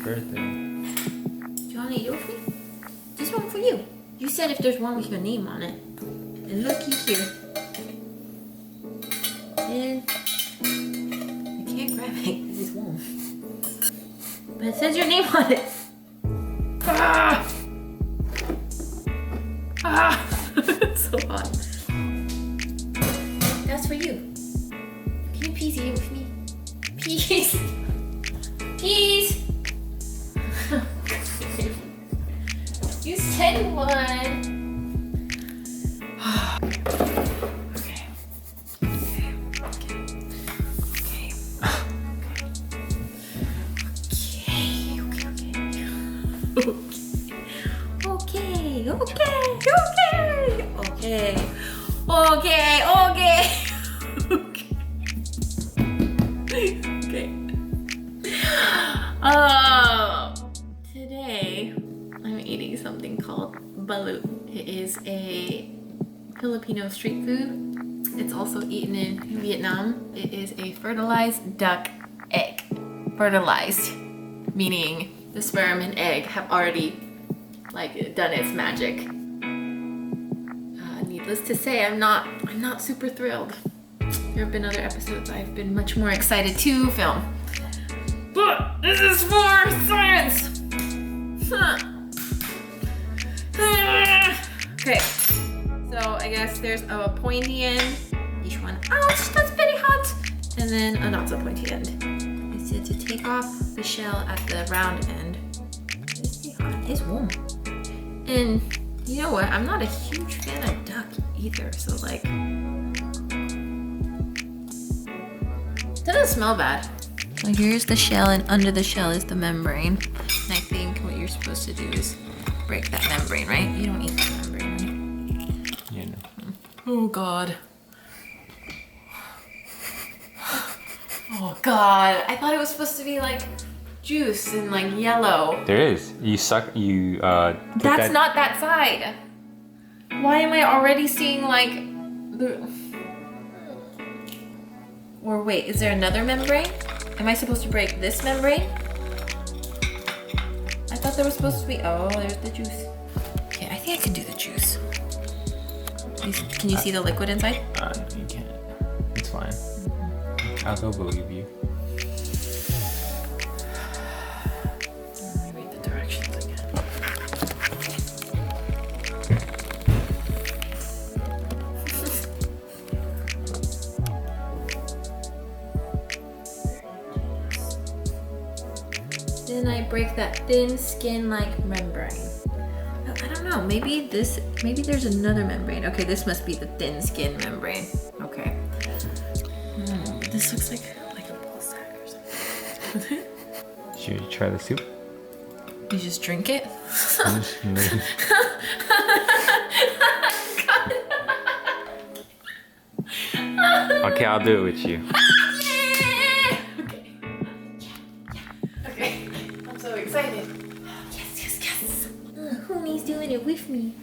birthday. Do you want to eat it with me? This one for you. You said if there's one with your name on it. And looky here. And I can't grab it because it's warm. But it says your name on it. Ah! Ah! It's so hot. That's for you. Can you please eat it with me? Please. Please. You said one. Okay. Today I'm eating something called BALUT. It is a Filipino street food. It's also eaten in Vietnam. It is a fertilized duck egg. Fertilized, meaning the sperm and egg have already done its magic. Needless to say, I'm not super thrilled. There have been other episodes I've been much more excited to film. But this is for science! Okay, so I guess there's a pointy end. Each one, ouch, that's very hot! And then a not so pointy end. I said to take off the shell at the round end. It's pretty hot, it's warm. And you know what, I'm not a huge fan of duck either, so like, it doesn't smell bad. So here's the shell, and under the shell is the membrane. And I think what you're supposed to do is break that membrane, right? You don't eat that membrane, right? Yeah, no. Oh God. Oh God, I thought it was supposed to be like juice and like yellow. There is. You suck, That's not that side. Why am I already seeing like the... Or wait, is there another membrane? Am I supposed to break this membrane? I thought there was supposed to be, oh, there's the juice. Okay, I think I can do the juice. Can you see the liquid inside? No, you can't. It's fine. I'll go believe you. Let me read the directions again. Then I break that thin skin-like membrane. I don't know, maybe there's another membrane. Okay, this must be the thin skin membrane. Okay. This looks like a ball sack or something. Should you try the soup? You just drink it? Okay, I'll do it with you. Okay, I'm so excited. Yes. Hooney's doing it with me.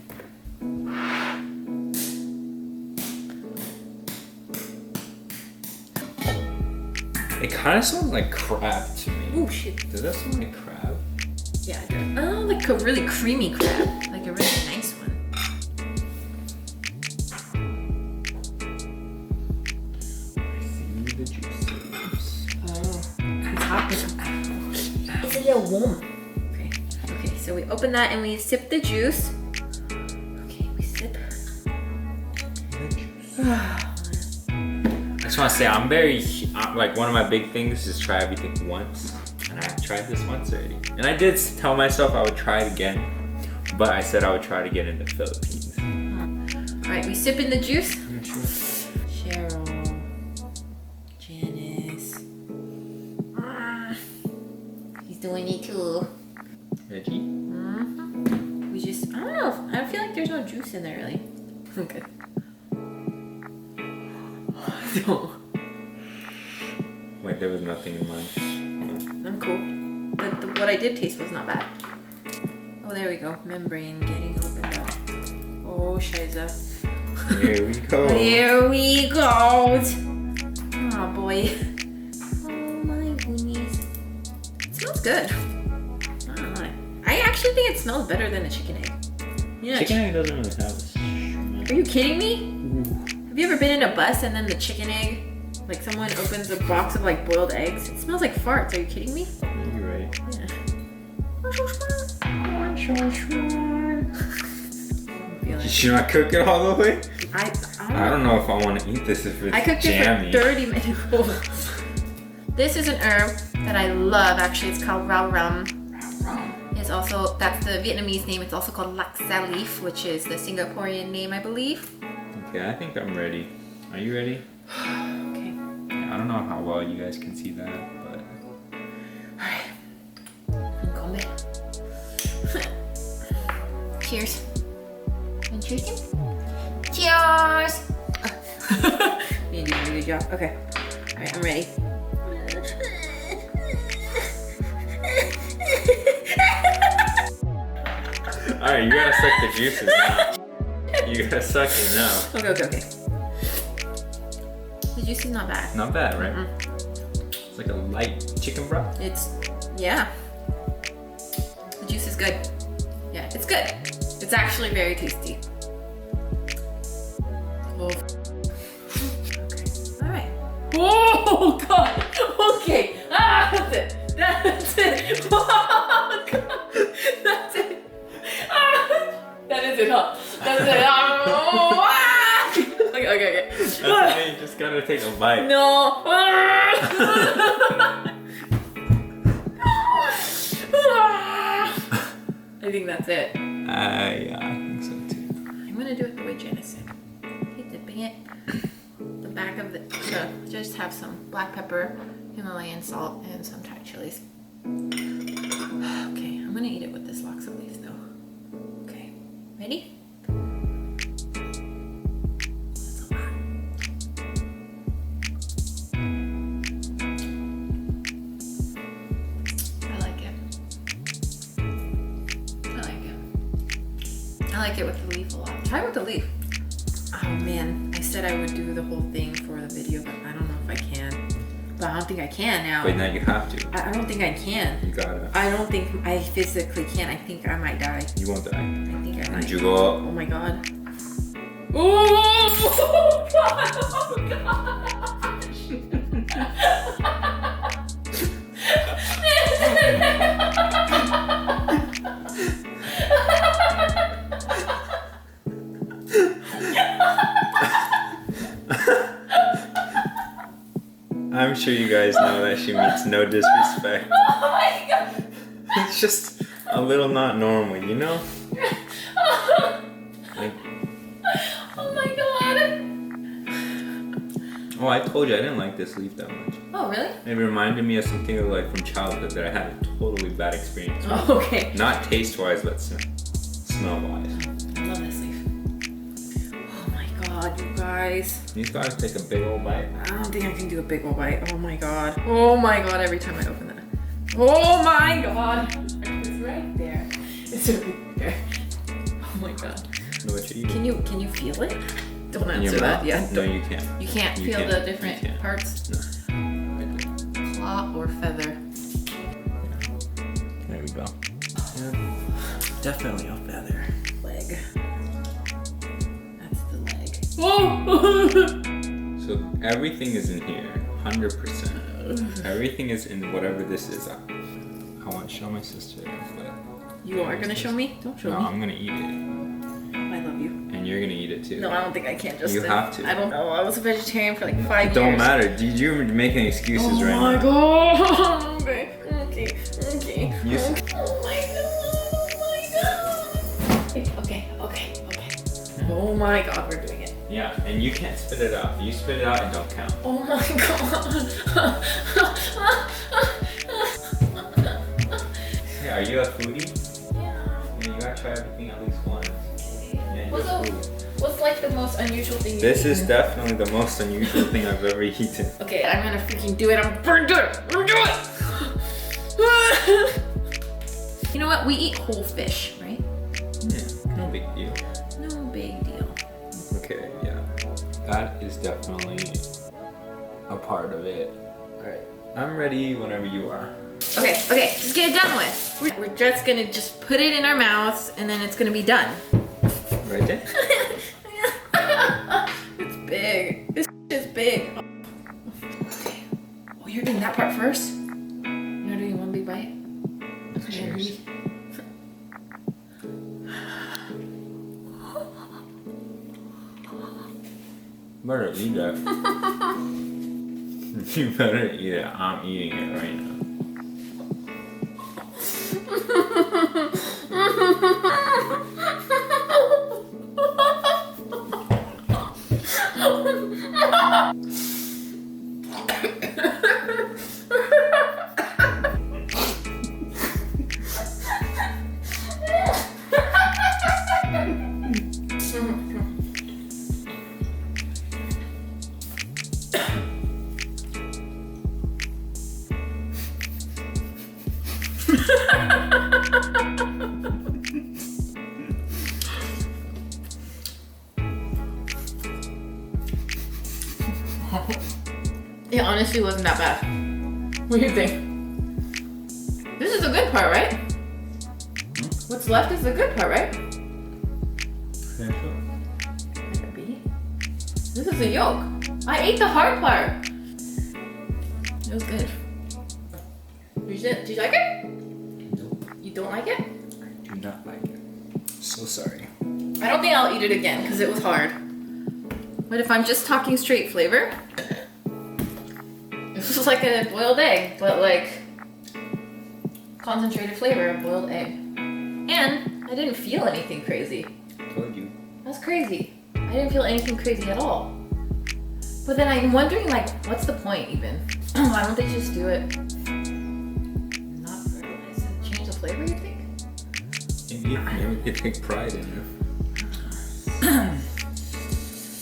It kind of smells like crab to me. Oh shit. Does that smell like crab? Yeah, it does. Oh, like a really creamy crab. Like a really nice one. I see the juices. Oh, it's hot. It's a little warm. Okay, so we open that and we sip the juice. Okay, we sip. I just want to say I'm very, like one of my big things is try everything once. And I've tried this once already. And I did tell myself I would try it again. But I said I would try it again in the Philippines. All right, we sip in the juice. Sure. Cheryl, Janice. He's doing it too. Reggie? We just, I don't know. I feel like there's no juice in there really. Okay. No. Wait, there was nothing in mine. I'm cool. But what I did taste was not bad. Oh, there we go. Membrane getting opened up. Oh, shiza. Here we go. Here we go. Oh boy. Oh my goonies. It smells good. actually think it smells better than a chicken egg. Yeah. Chicken egg doesn't really have a smell. Are you kidding me? Have you ever been in a bus and then the chicken egg, like someone opens a box of like boiled eggs? It smells like farts. Are you kidding me? You're right. Yeah. Did you not cook it all the way? I don't know if I want to eat this if it's I cooked jammy. it for 30 minutes. This is an herb that I love. Actually, it's called rau rum. It's also, that's the Vietnamese name. It's also called lak sa leaf, which is the Singaporean name, I believe. Okay, I think I'm ready. Are you ready? Okay. I don't know how well you guys can see that, but... Alright. Cheers. And cheers him? Cheers! You did a good job. Okay. Alright, I'm ready. Alright, you gotta suck the juices now. You gotta suck it now. Okay. The juice is not bad. Not bad, right? It's like a light chicken broth. Yeah. The juice is good. Yeah, it's good. It's actually very tasty. Oh. Okay. All right. Oh God. Okay. That's it. That's it. Oh God. That's it. That is it, huh? That's it. Okay. That's why you just gotta take a bite. No. I think that's it. Yeah, I think so too. I'm gonna do it the way Jenna said. Okay, dipping it. The back of the, just have some black pepper, Himalayan salt, and some Thai chilies. Okay, I'm gonna eat it with this lak sa leaf though. Okay, ready? That's a lot. I like it. I like it with the leaf a lot. Try with the leaf. Oh man, I said I would do the whole thing for the video, but I don't know if I can. But I don't think I can now. Wait, now you have to. I don't think I can. You gotta. I don't think I physically can. I think I might die. You won't die. I think I might. Did you go up? Oh my God. Oh God. Oh I'm sure you guys know that she means no disrespect. Oh my God. It's just a little not normal, you know? Like, Oh my God. oh, I told you I didn't like this leaf that much. Oh really? It reminded me of something like from childhood that I had a totally bad experience with. Oh, okay. Not taste-wise, but smell-wise. I love this leaf. Oh my God, you guys. You gotta take a big old bite. I don't think I can do a big old bite. Oh my God. Oh my God, every time I open that. Oh my God. It's right there. It's right there. Oh my God. Know what you're eating? Can you feel it? Don't In your answer that mouth? yet. No, you can't. You can't You feel can't. the You different can't. parts? No. Claw or feather? There we go. Yeah. Definitely a feather. Leg. That's the leg. So everything is in here, 100%. Everything is in whatever this is. I want to show my sister. But You are gonna show me? Don't show no, me. I'm gonna eat it, I love you. and you're gonna eat it too. No, I don't think I can, Justin. You have to. I don't know. I was a vegetarian for like 5 years. It don't matter. You're making excuses right Oh my now. God. Okay. You s- Oh my God. Okay. Oh my God, we're doing it. Yeah, and you can't spit it out. If you spit it out, it don't count. Oh my God. Hey, are you a foodie? Yeah. You gotta try everything at least once. Yeah, you're a foodie. What's like the most unusual thing you've This is eaten? definitely the most unusual thing I've ever eaten. Okay, I'm gonna freaking do it. I'm gonna do it. You know what? We eat whole fish, right? Yeah, no big deal. No big deal. Okay, yeah. That is definitely a part of it. Alright. I'm ready whenever you are. Okay, okay, just get it done with. We're just gonna just put it in our mouths and then it's gonna be done. Right there? It's big. This is big. Okay. Oh, you're doing that part first? You're doing one big bite? Cheers. You better eat that. You better eat it. I'm eating it right now. It honestly wasn't that bad. What do you think? This is the good part, right? What's left is the good part, right? This is the yolk. I ate the hard part. It was good. Did you like it? Nope. You don't like it? I do not like it. So sorry. I don't think I'll eat it again because it was hard. But if I'm just talking straight flavor, it was like a boiled egg, but like concentrated flavor of boiled egg. And I didn't feel anything crazy. Told you. That's crazy. I didn't feel anything crazy at all. But then I'm wondering, like, what's the point even? Why don't they just do it not fertilized and change the flavor, you think? Maybe they take pride in it.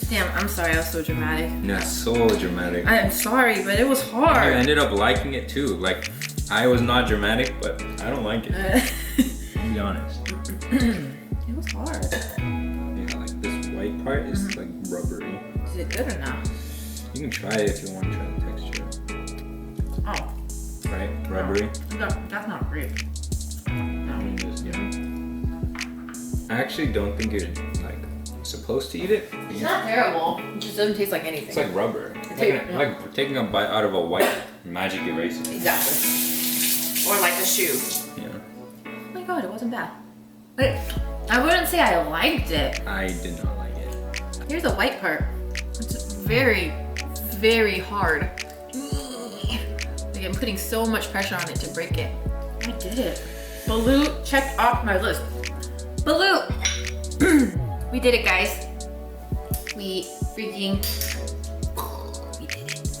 Damn, I'm sorry I was so dramatic. Yeah, so dramatic. I'm sorry, but it was I hard. ended up liking it too. Like, I was not dramatic, but I don't like it. To be honest. It was hard. Yeah, like this white part is like rubbery. Is it good or not? You can try it if you want to try the texture. Oh, Right? Rubbery. that's not great. I mean, just, I actually don't think you're like supposed to eat it. It's not terrible. It just doesn't taste like anything. It's like rubber. It's like- like taking a bite out of a white magic eraser. Exactly. Or like a shoe. Yeah. Oh my god, it wasn't bad. But I wouldn't say I liked it. I did not like it. Here's the white part. It's very, very hard. Like I'm putting so much pressure on it to break it. I did it. BALUT checked off my list. BALUT! We did it, guys. We freaking did it.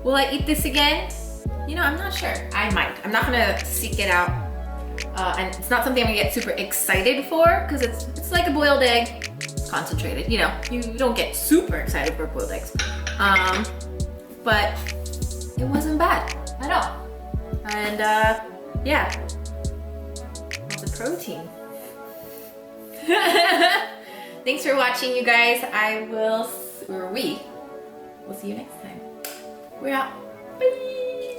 Will I eat this again? You know, I'm not sure. I might. I'm not gonna seek it out. And it's not something I'm gonna get super excited for because it's like a boiled egg. Concentrated, you know, you don't get super excited for boiled eggs. But it wasn't bad at all. And yeah, lots of protein. Thanks for watching, you guys. We will see you next time. We're out. Bye.